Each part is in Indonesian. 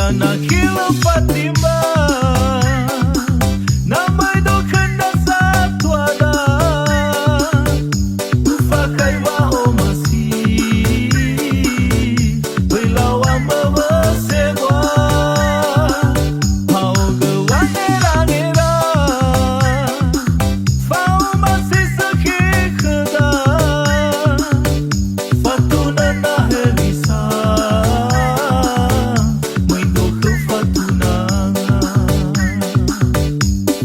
Padana kila Fatima namai do kanda satwada ufakai wa omasi belawa mawasebwa hau gewanera fau masih sekikeda fatuna na helisa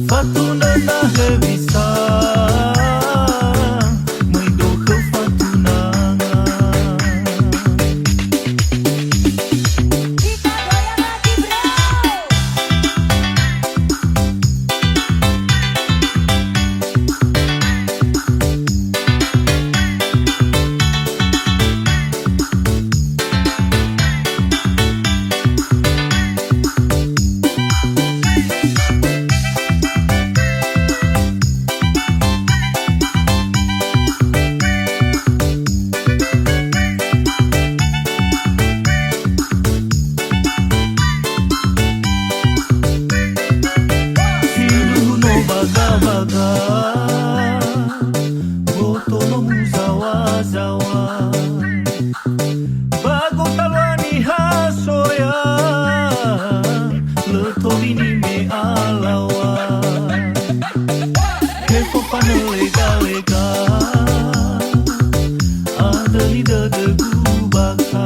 Fatuna na revista mãe do que Fatuna Kita goyang lagi bro. baga Boto no muzawa-zawa Bago talani hasoya Letobi ni me alawa Kepo pane lega-lega Ada ni degu baka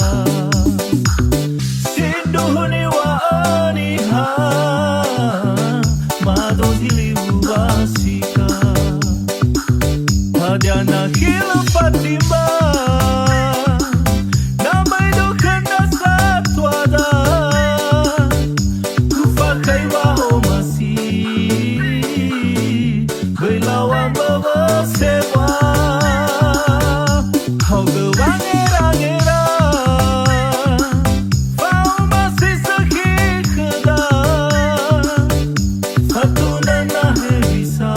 Sinduhuni wa aniha Mado basika Padana kila Fatima namai do kanda satwada ufakai wa omasi belawa mawasebwa hau gewangera fau masih sekikeda Fatuna na helisa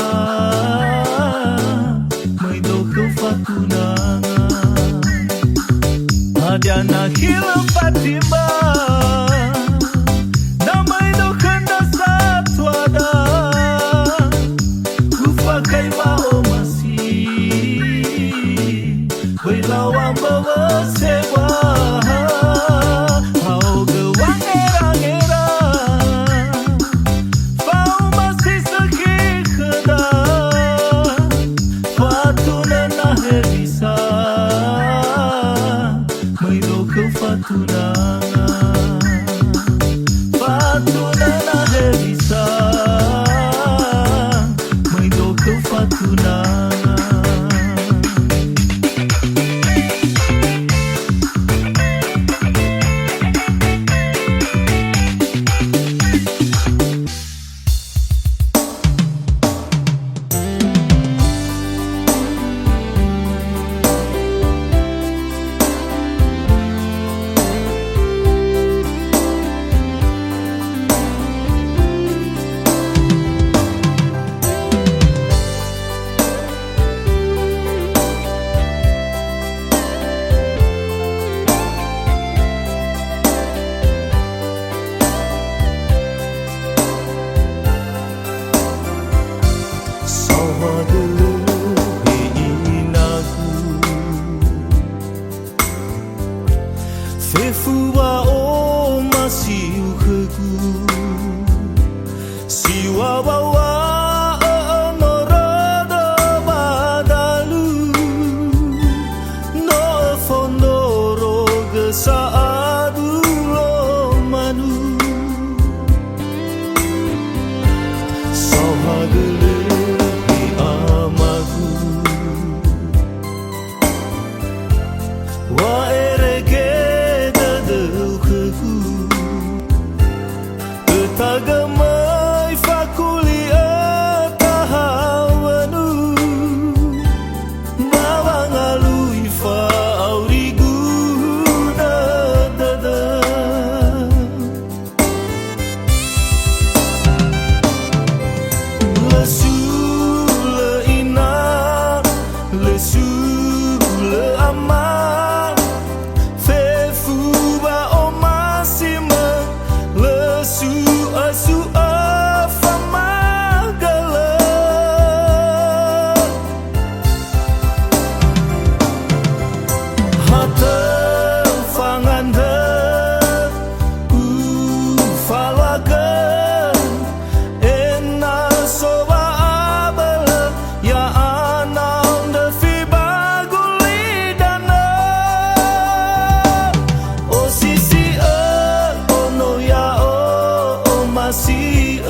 mãe do que Fatuna Padana kila Fatima namai do kanda satwada ufakai wa omasi belawa mawasebwa hau gewangera fau masih sekikeda Fatuna na helisa mãe do que Fatuna Fatuna na helisa mãe do que Fatuna ya anang de fi baguli dana. Oh sisi oh no ya oh masih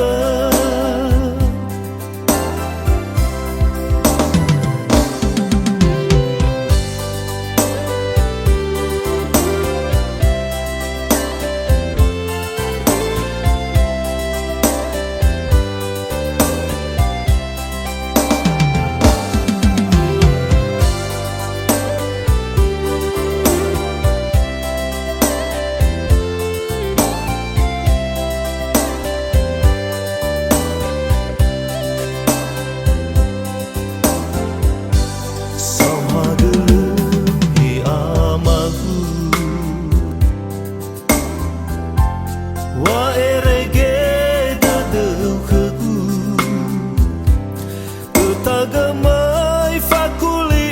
tagamay fakuli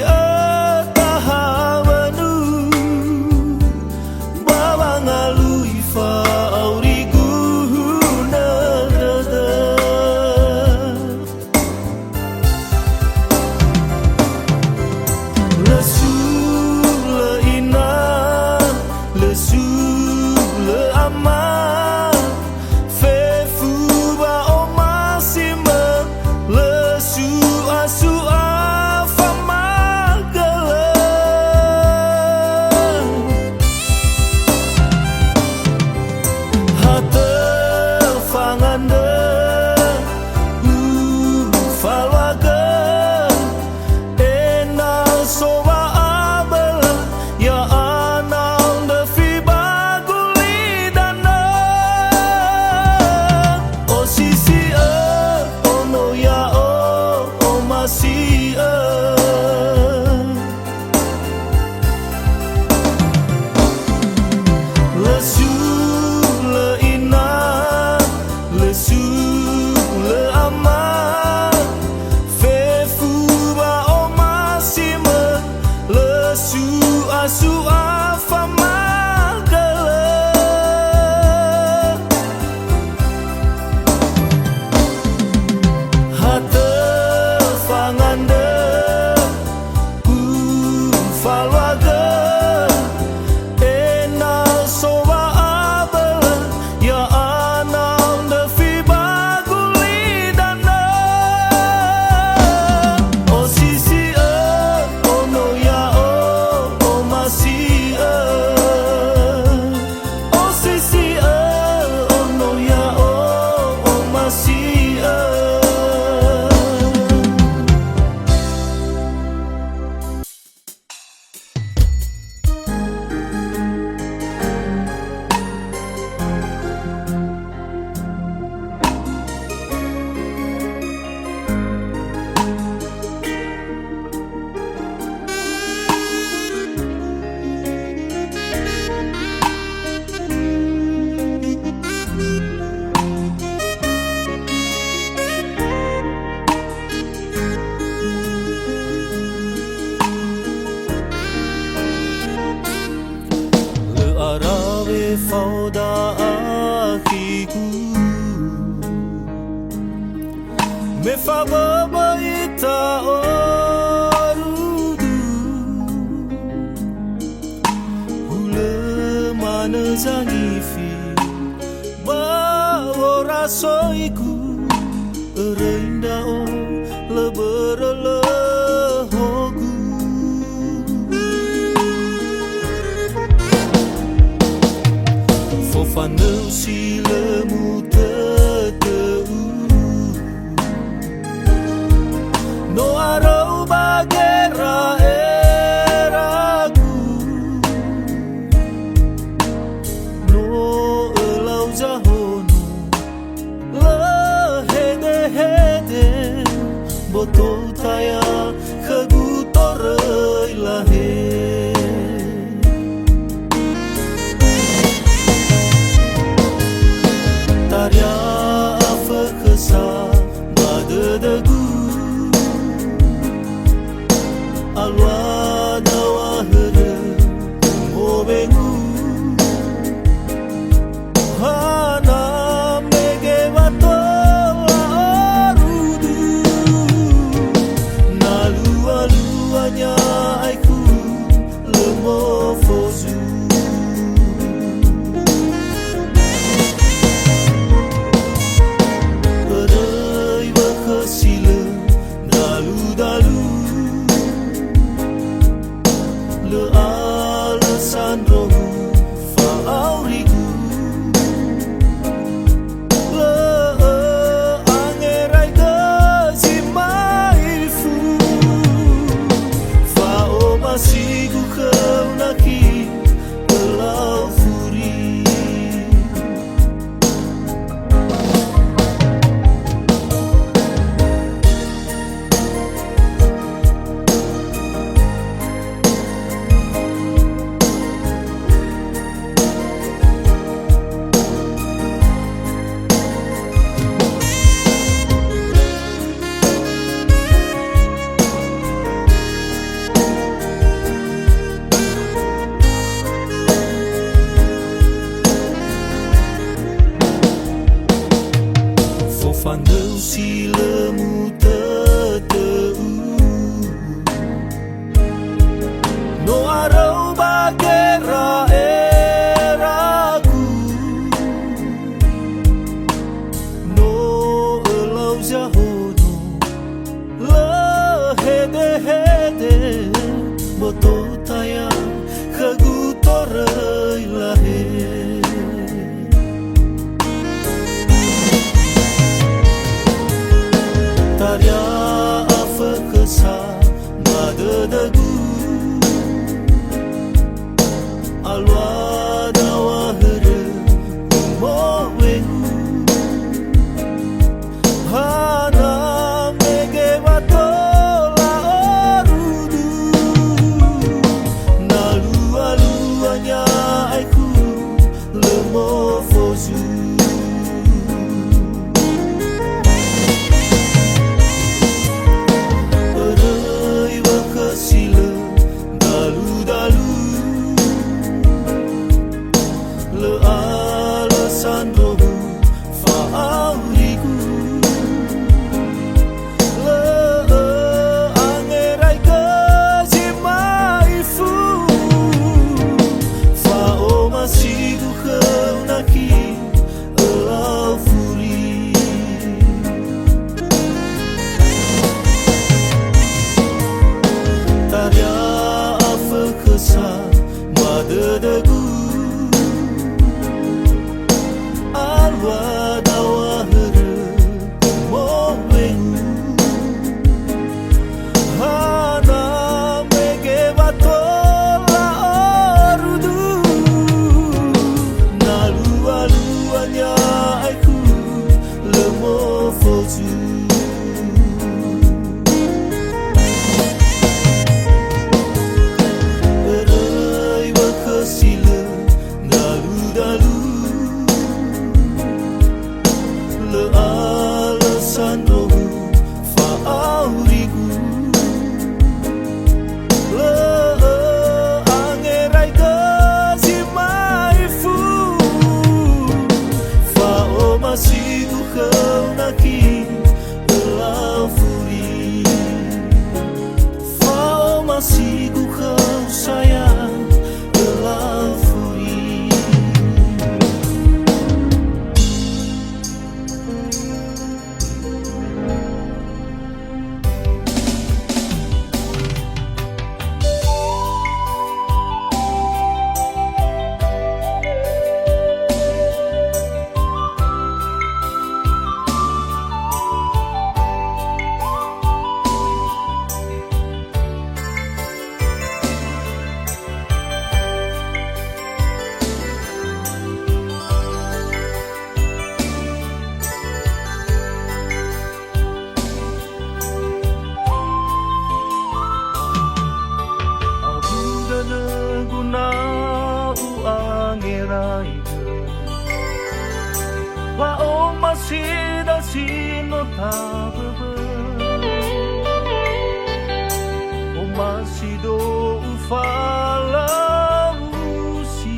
atahavanu babangalui fa aurigu nadada lesu le ina lesu le ama fefu ba omasima lesu asu afamagala hata fanganda falwaga enal soba abala ya anal de fi baguli dana. Oh sisi oh no ya oh masih lesu le ina lesu le ama fefu ba omasima lesu asu afamagala hata fanganda falwaga enal soba abala ya anal de fi baguli dana. Oh sisi oh no ya oh masih oh sisi oh no ya oh masih arabe fauda akiku me faba baita orudu hule mana zangifi bawa rasoiku reinda o leberle hogu fofanu silemu teteu no arau bagera eragu no elau jahono lehede hede botou taya kegutorei lahe boto tayang kagutoray lahe Tarya afa kesa madadagu Alwa dawa hara kumowengu Hana mege watola orudu Nalu aluanya aiku lemofozu Erai wakasila dalu-dalu Le alasan rohu fa'auriku Madadagu Alwa dawa hara kumowengu Hana mege watola orudu Nalu aluanya aiku lemofozu Sila dalu-dalu Le alasan rohu fa'aurigu Le angerai kasimaifu Fa'o masigu kau naki elafuri Fa'o masigu kau sayang Wa'o masida sino tababa O masido ufala usi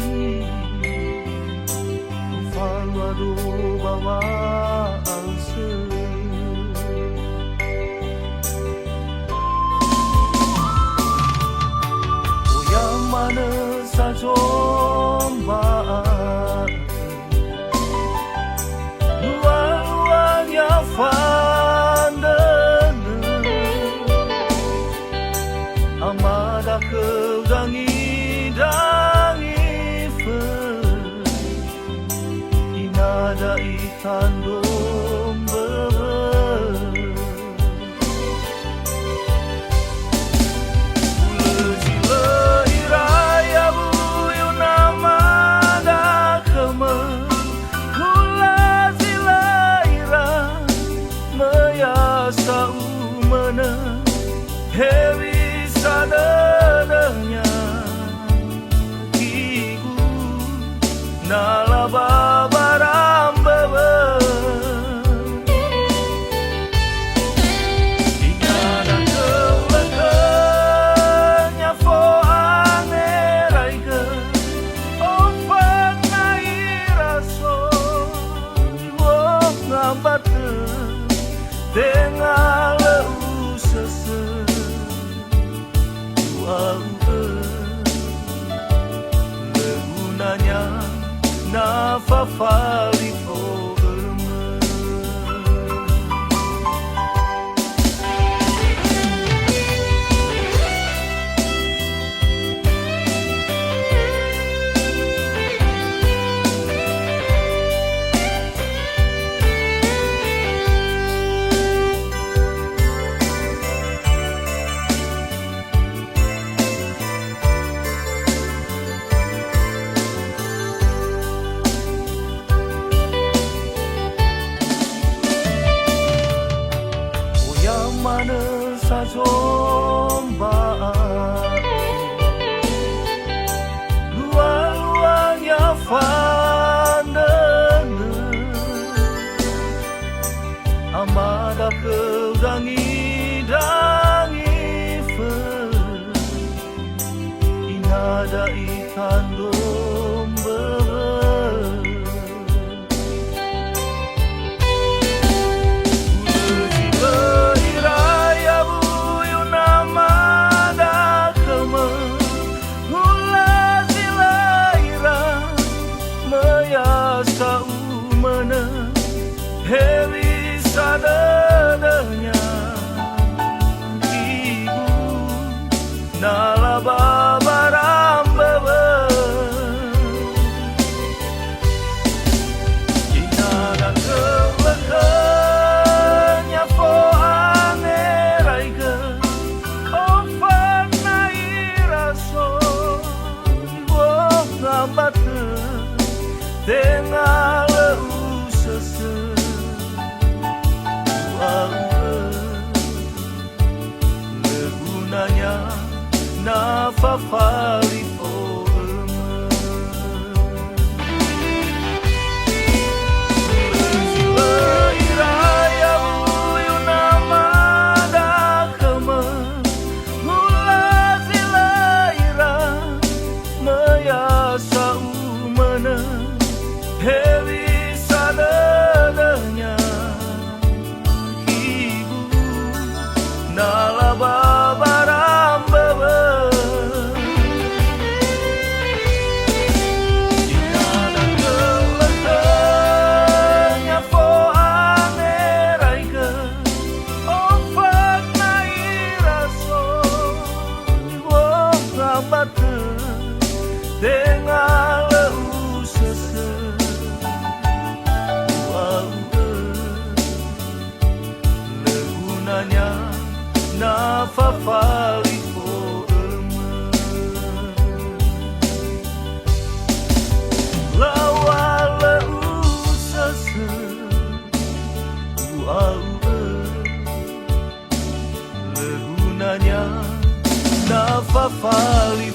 Ufala do bawa alse O yang mana sajomba Amada kau dangi fe Inada ikan domba Ula iraya buyu namada kema Kula ira meyasa umana Hewi sadadanya kigu nalaba barambaba Ingana kelakanya fo angeraiga Ofak nairaso Iwok ngambate Dengar leusese Legunanya nafafali sombaan luar-luarnya fandene amada kedangi-dangi inada ikan domba Heli sadadanya ibu nalaba barambebe inana kelekanya fo angeraiga ofan nairaso iwo ngambate dengan legunanya nafafali dengan leu sese legunanya nafafali fo lawa leu sese legunanya nafafali